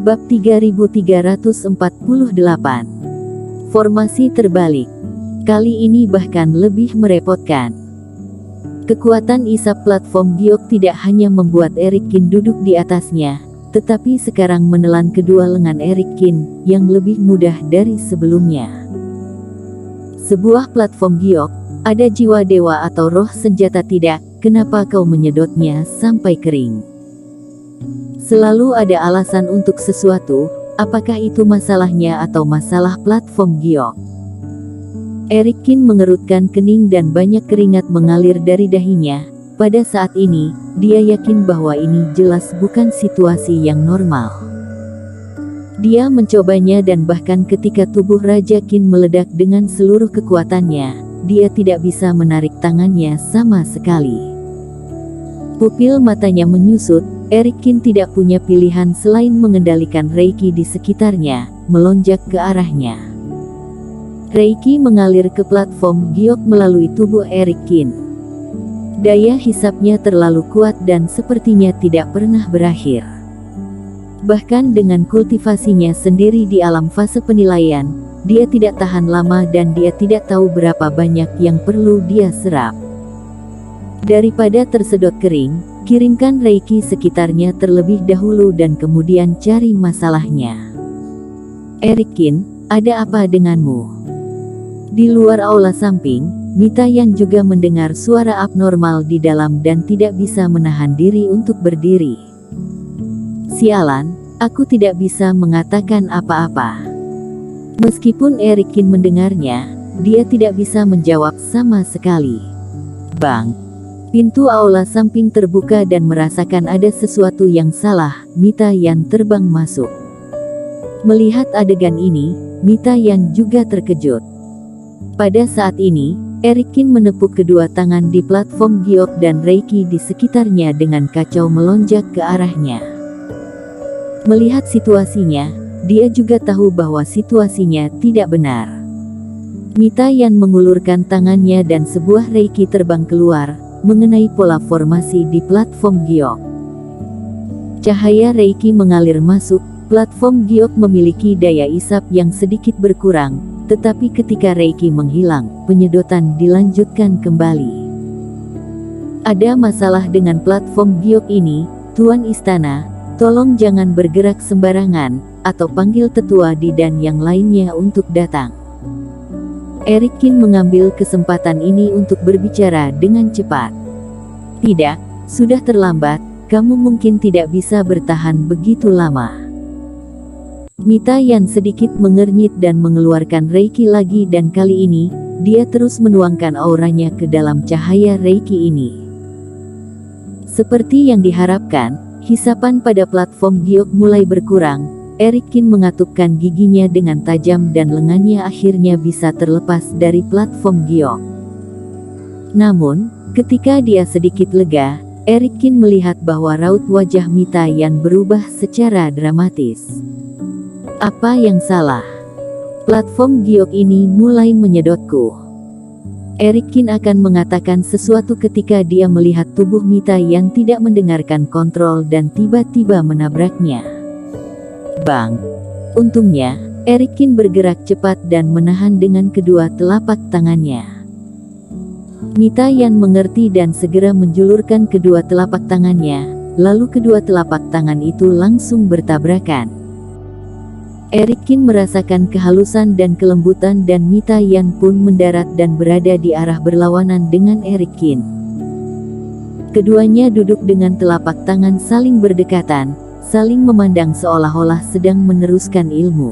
Bab 3348. Formasi terbalik. Kali ini bahkan lebih merepotkan. Kekuatan isap platform giok tidak hanya membuat Eric Kin duduk di atasnya, tetapi sekarang menelan kedua lengan Eric Kin, yang lebih mudah dari sebelumnya. Sebuah platform giok, ada jiwa dewa atau roh senjata tidak, kenapa kau menyedotnya sampai kering? Selalu ada alasan untuk sesuatu, apakah itu masalahnya atau masalah platform giok? Eric Kin mengerutkan kening dan banyak keringat mengalir dari dahinya. Pada saat ini, dia yakin bahwa ini jelas bukan situasi yang normal. Dia mencobanya dan bahkan ketika tubuh Raja Kin meledak dengan seluruh kekuatannya, dia tidak bisa menarik tangannya sama sekali. Pupil matanya menyusut. Eric Kin tidak punya pilihan selain mengendalikan Reiki di sekitarnya, melonjak ke arahnya. Reiki mengalir ke platform giok melalui tubuh Eric Kin. Daya hisapnya terlalu kuat dan sepertinya tidak pernah berakhir. Bahkan dengan kultivasinya sendiri di alam fase penilaian, dia tidak tahan lama dan dia tidak tahu berapa banyak yang perlu dia serap. Daripada tersedot kering, kirimkan Reiki sekitarnya terlebih dahulu dan kemudian cari masalahnya. Eric Kin, ada apa denganmu? Di luar aula samping, Mita yang juga mendengar suara abnormal di dalam dan tidak bisa menahan diri untuk berdiri. Sialan, aku tidak bisa mengatakan apa-apa. Meskipun Eric Kin mendengarnya, dia tidak bisa menjawab sama sekali. Bang! Pintu aula samping terbuka dan merasakan ada sesuatu yang salah, Mita Yan terbang masuk. Melihat adegan ini, Mita Yan juga terkejut. Pada saat ini, Eric Kin menepuk kedua tangan di platform giok dan Reiki di sekitarnya dengan kacau melonjak ke arahnya. Melihat situasinya, dia juga tahu bahwa situasinya tidak benar. Mita Yan mengulurkan tangannya dan sebuah Reiki terbang keluar, mengenai pola formasi di platform giok. Cahaya Reiki mengalir masuk. Platform giok memiliki daya isap yang sedikit berkurang, tetapi ketika Reiki menghilang, penyedotan dilanjutkan kembali. Ada masalah dengan platform giok ini, Tuan Istana, tolong jangan bergerak sembarangan, atau panggil tetua di dan yang lainnya untuk datang. Eric Kin mengambil kesempatan ini untuk berbicara dengan cepat. Tidak, sudah terlambat, kamu mungkin tidak bisa bertahan begitu lama. Mita Yan sedikit mengernyit dan mengeluarkan Reiki lagi dan kali ini, dia terus menuangkan auranya ke dalam cahaya Reiki ini. Seperti yang diharapkan, hisapan pada platform giok mulai berkurang. Eric Kin mengatupkan giginya dengan tajam dan lengannya akhirnya bisa terlepas dari platform giok. Namun, ketika dia sedikit lega, Eric Kin melihat bahwa raut wajah Mita Yan berubah secara dramatis. Apa yang salah? Platform giok ini mulai menyedotku. Eric Kin akan mengatakan sesuatu ketika dia melihat tubuh Mita yang tidak mendengarkan kontrol dan tiba-tiba menabraknya. Bang! Untungnya, Eric Kin bergerak cepat dan menahan dengan kedua telapak tangannya. Mita Yan mengerti dan segera menjulurkan kedua telapak tangannya, lalu kedua telapak tangan itu langsung bertabrakan. Eric Kin merasakan kehalusan dan kelembutan dan Mita Yan pun mendarat dan berada di arah berlawanan dengan Eric Kin. Keduanya duduk dengan telapak tangan saling berdekatan, saling memandang seolah-olah sedang meneruskan ilmu.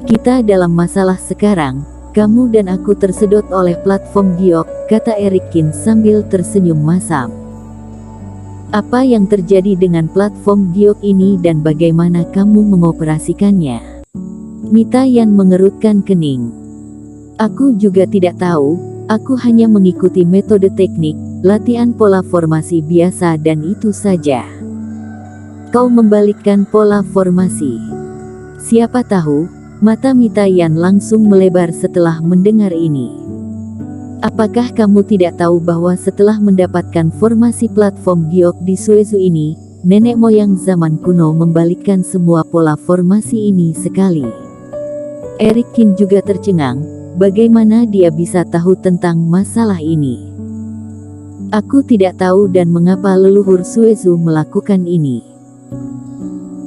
Kita dalam masalah sekarang, kamu dan aku tersedot oleh platform giok, kata Eric Kin sambil tersenyum masam. Apa yang terjadi dengan platform giok ini dan bagaimana kamu mengoperasikannya? Mita Yan mengerutkan kening. Aku juga tidak tahu, aku hanya mengikuti metode teknik, latihan pola formasi biasa dan itu saja. Kau membalikkan pola formasi. Siapa tahu, mata Mita Yan langsung melebar setelah mendengar ini. Apakah kamu tidak tahu bahwa setelah mendapatkan formasi platform giok di Suezu ini, nenek moyang zaman kuno membalikkan semua pola formasi ini sekali. Eric Kin juga tercengang, bagaimana dia bisa tahu tentang masalah ini. Aku tidak tahu dan mengapa leluhur Suezu melakukan ini.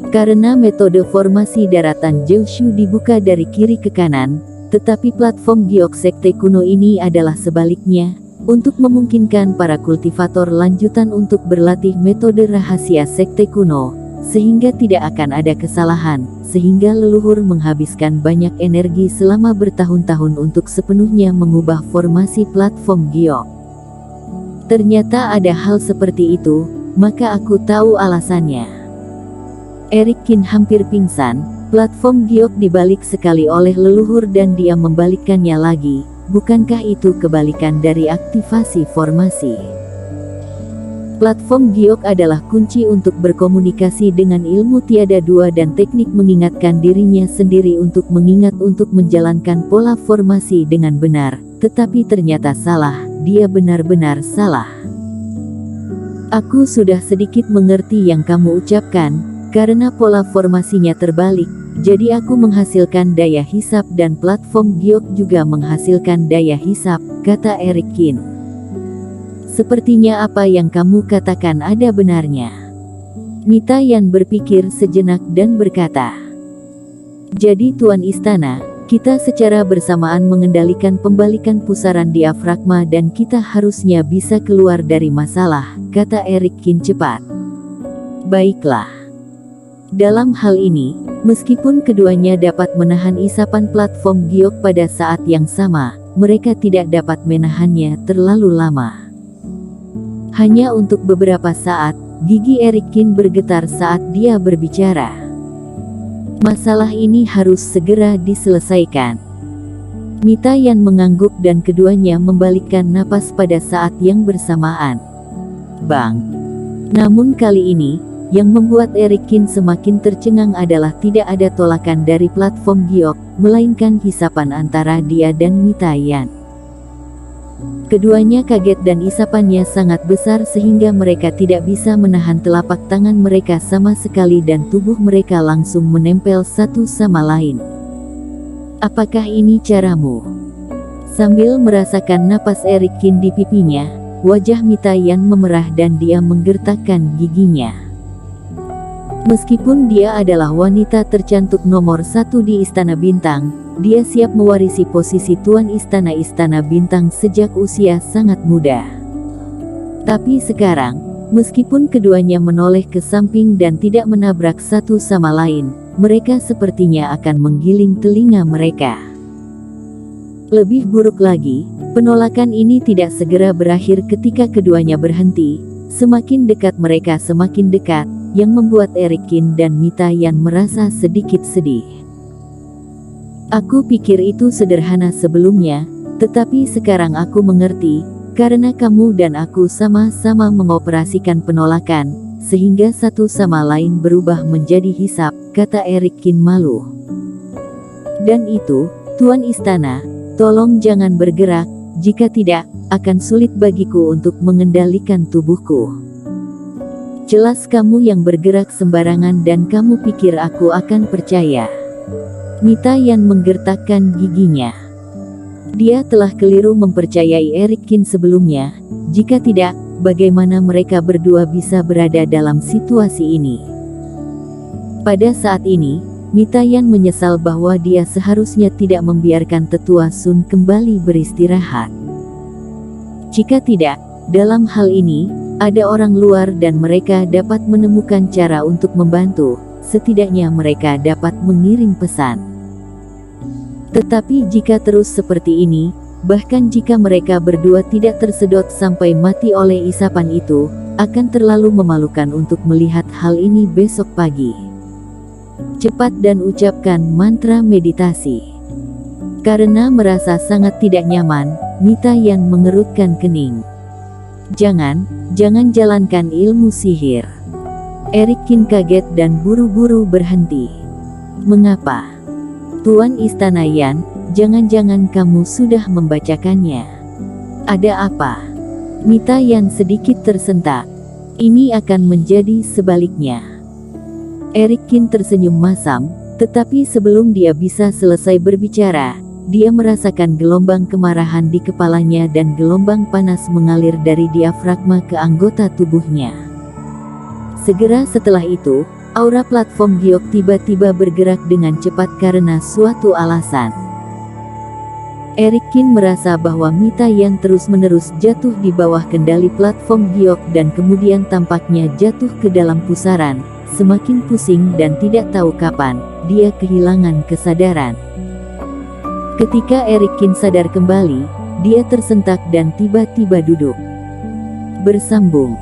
Karena metode formasi daratan Jiushu dibuka dari kiri ke kanan, tetapi platform giok sekte kuno ini adalah sebaliknya, untuk memungkinkan para kultivator lanjutan untuk berlatih metode rahasia sekte kuno, sehingga tidak akan ada kesalahan, sehingga leluhur menghabiskan banyak energi selama bertahun-tahun untuk sepenuhnya mengubah formasi platform giok. Ternyata ada hal seperti itu, maka aku tahu alasannya. Eric Kin hampir pingsan, platform giok dibalik sekali oleh leluhur dan dia membalikkannya lagi, bukankah itu kebalikan dari aktivasi formasi? Platform giok adalah kunci untuk berkomunikasi dengan ilmu tiada dua dan teknik mengingatkan dirinya sendiri untuk mengingat untuk menjalankan pola formasi dengan benar, tetapi ternyata salah, dia benar-benar salah. Aku sudah sedikit mengerti yang kamu ucapkan, karena pola formasinya terbalik, jadi aku menghasilkan daya hisap dan platform giok juga menghasilkan daya hisap, kata Eric Kin. Sepertinya apa yang kamu katakan ada benarnya. Mita Yan berpikir sejenak dan berkata, jadi Tuan Istana, kita secara bersamaan mengendalikan pembalikan pusaran diafragma dan kita harusnya bisa keluar dari masalah, kata Eric Kin cepat. Baiklah. Dalam hal ini, meskipun keduanya dapat menahan isapan platform giok pada saat yang sama, mereka tidak dapat menahannya terlalu lama. Hanya untuk beberapa saat, gigi Eric Kin bergetar saat dia berbicara. Masalah ini harus segera diselesaikan. Mita Yan mengangguk dan keduanya membalikkan napas pada saat yang bersamaan. Bang! Namun kali ini, yang membuat Eric Kin semakin tercengang adalah tidak ada tolakan dari platform giok, melainkan hisapan antara dia dan Mita Yan. Keduanya kaget dan isapannya sangat besar sehingga mereka tidak bisa menahan telapak tangan mereka sama sekali dan tubuh mereka langsung menempel satu sama lain. Apakah ini caramu? Sambil merasakan napas Eric Kin di pipinya, wajah Mita Yan memerah dan dia menggertakkan giginya. Meskipun dia adalah wanita tercantik nomor 1 di Istana Bintang, dia siap mewarisi posisi Tuan Istana Bintang sejak usia sangat muda. Tapi sekarang, meskipun keduanya menoleh ke samping dan tidak menabrak satu sama lain, mereka sepertinya akan menggiling telinga mereka. Lebih buruk lagi, penolakan ini tidak segera berakhir ketika keduanya berhenti. Semakin dekat mereka semakin dekat, yang membuat Eric Kin dan Mita Yan merasa sedikit sedih. Aku pikir itu sederhana sebelumnya, tetapi sekarang aku mengerti, karena kamu dan aku sama-sama mengoperasikan penolakan, sehingga satu sama lain berubah menjadi hisap, kata Eric Kin malu. Dan itu, Tuan Istana, tolong jangan bergerak, jika tidak, akan sulit bagiku untuk mengendalikan tubuhku. Jelas kamu yang bergerak sembarangan dan kamu pikir aku akan percaya. Mita Yan menggertakkan giginya. Dia telah keliru mempercayai Eric Kin sebelumnya, jika tidak, bagaimana mereka berdua bisa berada dalam situasi ini. Pada saat ini, Mita Yan menyesal bahwa dia seharusnya tidak membiarkan tetua Sun kembali beristirahat. Jika tidak, dalam hal ini, ada orang luar dan mereka dapat menemukan cara untuk membantu, setidaknya mereka dapat mengirim pesan. Tetapi jika terus seperti ini, bahkan jika mereka berdua tidak tersedot sampai mati oleh isapan itu, akan terlalu memalukan untuk melihat hal ini besok pagi. Cepat dan ucapkan mantra meditasi. Karena merasa sangat tidak nyaman, Mita Yan mengerutkan kening. Jangan jalankan ilmu sihir. Eric Kin kaget dan buru-buru berhenti. Mengapa? Tuan Istana Yan, jangan-jangan kamu sudah membacakannya. Ada apa? Mita Yan sedikit tersentak. Ini akan menjadi sebaliknya. Eric Kin tersenyum masam, tetapi sebelum dia bisa selesai berbicara, dia merasakan gelombang kemarahan di kepalanya dan gelombang panas mengalir dari diafragma ke anggota tubuhnya. Segera setelah itu, aura platform giok tiba-tiba bergerak dengan cepat karena suatu alasan. Eric Kin merasa bahwa Mita yang terus-menerus jatuh di bawah kendali platform giok dan kemudian tampaknya jatuh ke dalam pusaran, semakin pusing dan tidak tahu kapan dia kehilangan kesadaran. Ketika Eric Kin sadar kembali, dia tersentak dan tiba-tiba duduk. Bersambung.